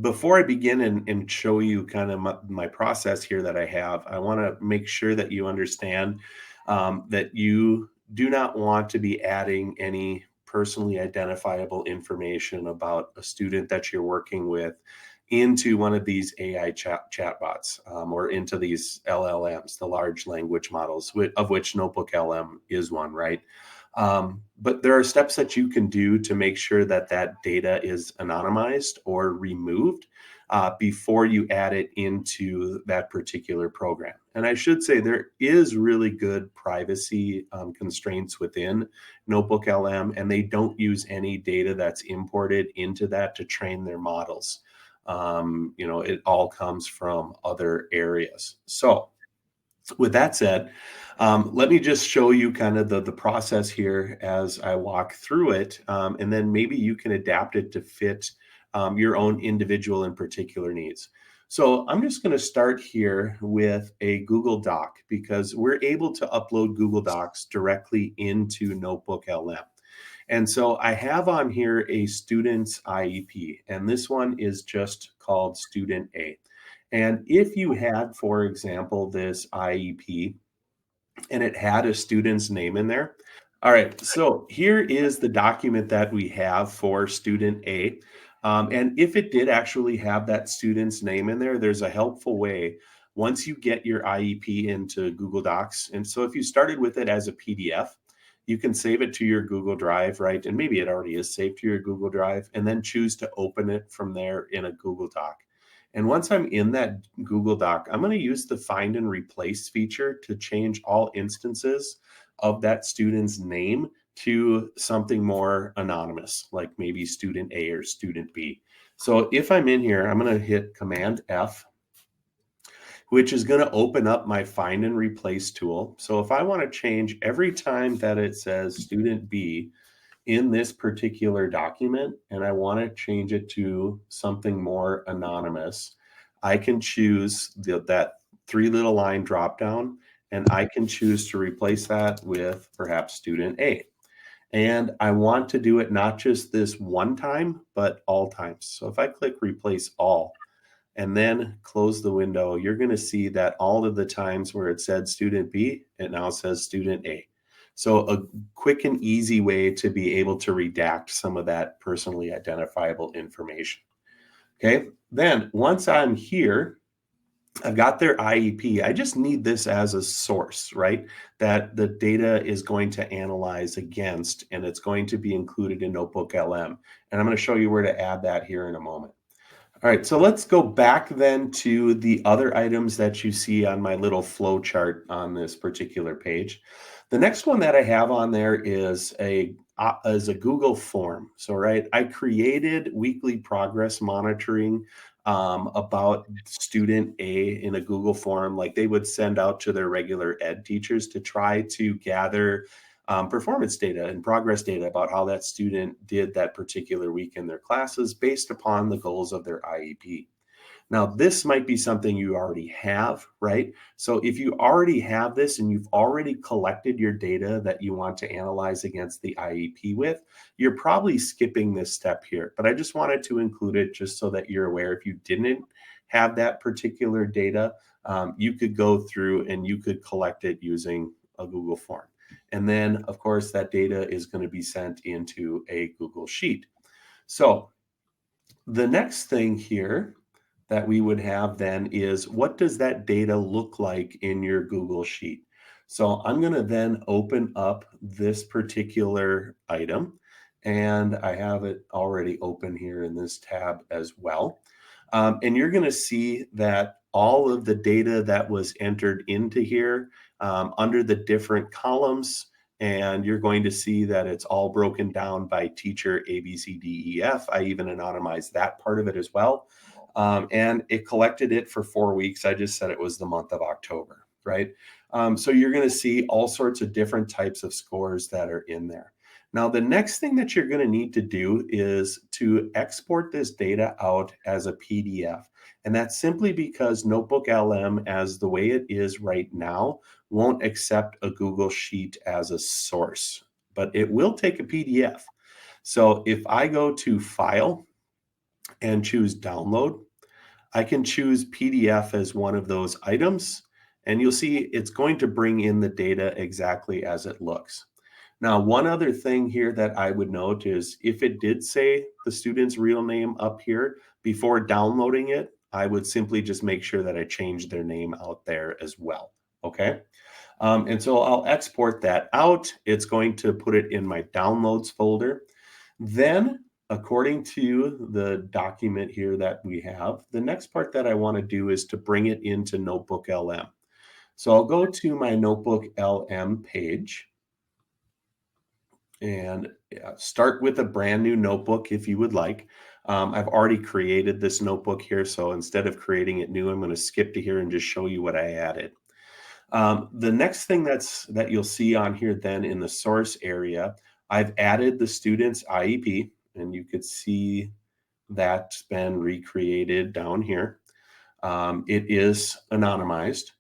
before I begin and show you kind of my process here that I have, I want to make sure that you understand that you do not want to be adding any personally identifiable information about a student that you're working with into one of these AI chatbots or into these LLMs, the large language models, of which NotebookLM is one, right? But there are steps that you can do to make sure that that data is anonymized or removed before you add it into that particular program. And I should say there is really good privacy constraints within NotebookLM, and they don't use any data that's imported into that to train their models. It all comes from other areas. So with that said, let me just show you kind of the process here as I walk through it, and then maybe you can adapt it to fit your own individual and particular needs. So I'm just going to start here with a Google Doc because we're able to upload Google Docs directly into NotebookLM. And so I have on here a student's IEP, and this one is just called Student A. And if you had, for example, this IEP and it had a student's name in there. All right, so here is the document that we have for Student A. And if it did actually have that student's name in there, there's a helpful way once you get your IEP into Google Docs. And so if you started with it as a PDF, you can save it to your Google Drive, right? And maybe it already is saved to your Google Drive, and then choose to open it from there in a Google Doc. And once I'm in that Google Doc, I'm going to use the find and replace feature to change all instances of that student's name to something more anonymous, like maybe student A or student B. So if I'm in here, I'm going to hit Command F, which is going to open up my find and replace tool. So if I want to change every time that it says student B in this particular document, and I want to change it to something more anonymous, I can choose that three little line drop down, and I can choose to replace that with perhaps student A. And I want to do it not just this one time, but all times. So if I click replace all and then close the window, you're going to see that all of the times where it said student B, it now says student A. So a quick and easy way to be able to redact some of that personally identifiable information. Okay, then once I'm here, I've got their IEP. I just need this as a source, right? That the data is going to analyze against, and it's going to be included in NotebookLM. And I'm going to show you where to add that here in a moment. All right, so let's go back then to the other items that you see on my little flow chart on this particular page. The next one that I have on there is a Google form. So, right, I created weekly progress monitoring about student A in a Google form, like they would send out to their regular ed teachers to try to gather performance data and progress data about how that student did that particular week in their classes based upon the goals of their IEP. Now, this might be something you already have, right? So if you already have this and you've already collected your data that you want to analyze against the IEP with, you're probably skipping this step here. But I just wanted to include it just so that you're aware. If you didn't have that particular data, you could go through and you could collect it using a Google form. And then, of course, that data is going to be sent into a Google Sheet. So the next thing here that we would have then is, what does that data look like in your Google Sheet? So I'm going to then open up this particular item, and I have it already open here in this tab as well. And you're going to see that all of the data that was entered into here under the different columns, and you're going to see that it's all broken down by teacher A, B, C, D, E, F. I even anonymized that part of it as well. And it collected it for 4 weeks. I just said it was the month of October, right? So you're going to see all sorts of different types of scores that are in there. Now, the next thing that you're going to need to do is to export this data out as a PDF. And that's simply because NotebookLM, as the way it is right now, won't accept a Google Sheet as a source, but it will take a PDF. So if I go to File and choose download, I can choose PDF as one of those items, and you'll see it's going to bring in the data exactly as it looks. Now, one other thing here that I would note is if it did say the student's real name up here before downloading it, I would simply just make sure that I change their name out there as well. Okay. And so I'll export that out. It's going to put it in my downloads folder. Then, according to the document here that we have, the next part that I want to do is to bring it into NotebookLM. So I'll go to my NotebookLM page and start with a brand new notebook if you would like. I've already created this notebook here, so instead of creating it new, I'm going to skip to here and just show you what I added. The next thing that you'll see on here then in the source area, I've added the student's IEP, and you could see that's been recreated down here. It is anonymized.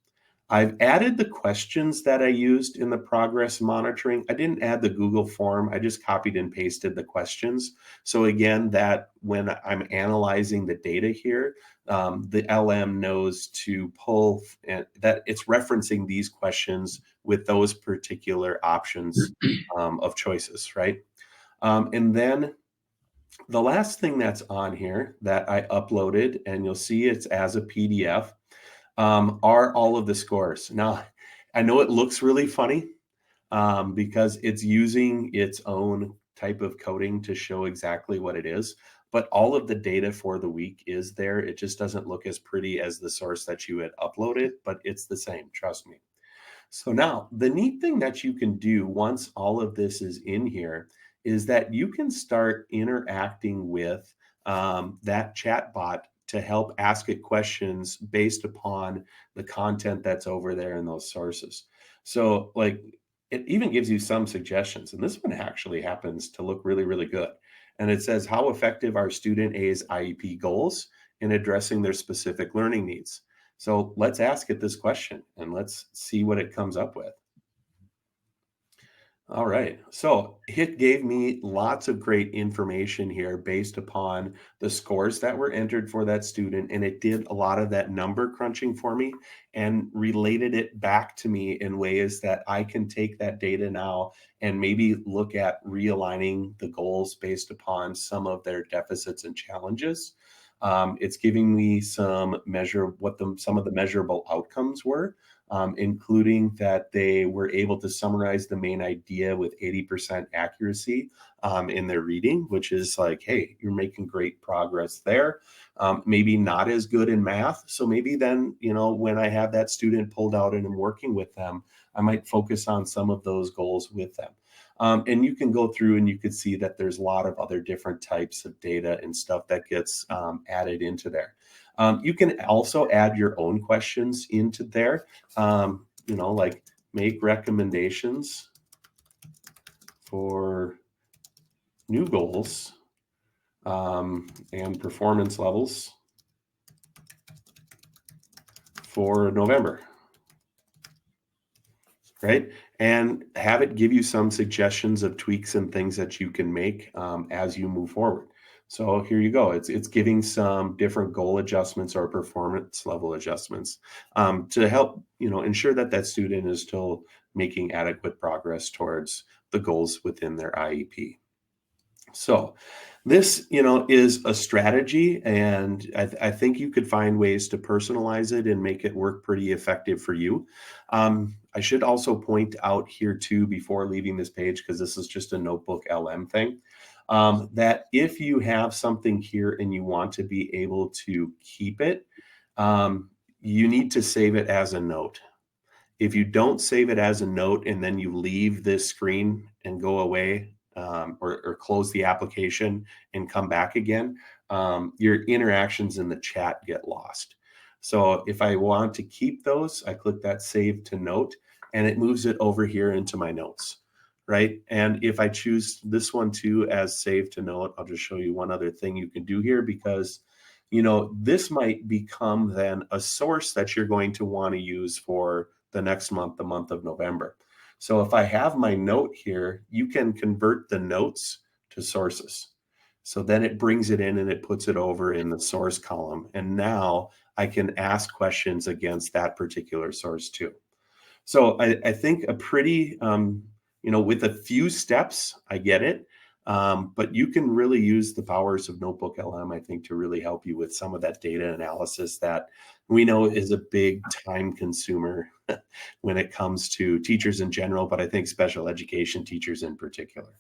I've added the questions that I used in the progress monitoring. I didn't add the Google form. I just copied and pasted the questions. So again, that when I'm analyzing the data here, the LM knows to pull that it's referencing these questions with those particular options of choices, right? And then the last thing that's on here that I uploaded, and you'll see it's as a PDF, are all of the scores. Now, I know it looks really funny because it's using its own type of coding to show exactly what it is, but all of the data for the week is there. It just doesn't look as pretty as the source that you had uploaded, but it's the same, trust me. So now the neat thing that you can do once all of this is in here is that you can start interacting with that chat bot to help ask it questions based upon the content that's over there in those sources. So like it even gives you some suggestions. And this one actually happens to look really, really good. And it says, how effective are student A's IEP goals in addressing their specific learning needs? So let's ask it this question and let's see what it comes up with. All right. So it gave me lots of great information here based upon the scores that were entered for that student. And it did a lot of that number crunching for me and related it back to me in ways that I can take that data now and maybe look at realigning the goals based upon some of their deficits and challenges. It's giving me some some of the measurable outcomes were, including that they were able to summarize the main idea with 80% accuracy in their reading, which is like, hey, you're making great progress there. Maybe not as good in math. So maybe then, when I have that student pulled out and I'm working with them, I might focus on some of those goals with them. And you can go through and you could see that there's a lot of other different types of data and stuff that gets added into there. You can also add your own questions into there, like make recommendations for new goals and performance levels for November. Right? And have it give you some suggestions of tweaks and things that you can make as you move forward. So here you go. It's giving some different goal adjustments or performance level adjustments to help ensure that that student is still making adequate progress towards the goals within their IEP. So this, is a strategy, and I think you could find ways to personalize it and make it work pretty effective for you. I should also point out here too, before leaving this page, because this is just a NotebookLM thing, that if you have something here and you want to be able to keep it, you need to save it as a note. If you don't save it as a note and then you leave this screen and go away, or close the application and come back again, your interactions in the chat get lost. So if I want to keep those, I click that save to note and it moves it over here into my notes, right? And if I choose this one too as save to note, I'll just show you one other thing you can do here, because this might become then a source that you're going to want to use for the next month, the month of November. So if I have my note here, you can convert the notes to sources. So then it brings it in and it puts it over in the source column. And now I can ask questions against that particular source too. So I think a pretty, with a few steps, I get it. But you can really use the powers of NotebookLM, I think, to really help you with some of that data analysis that we know is a big time consumer when it comes to teachers in general, but I think special education teachers in particular.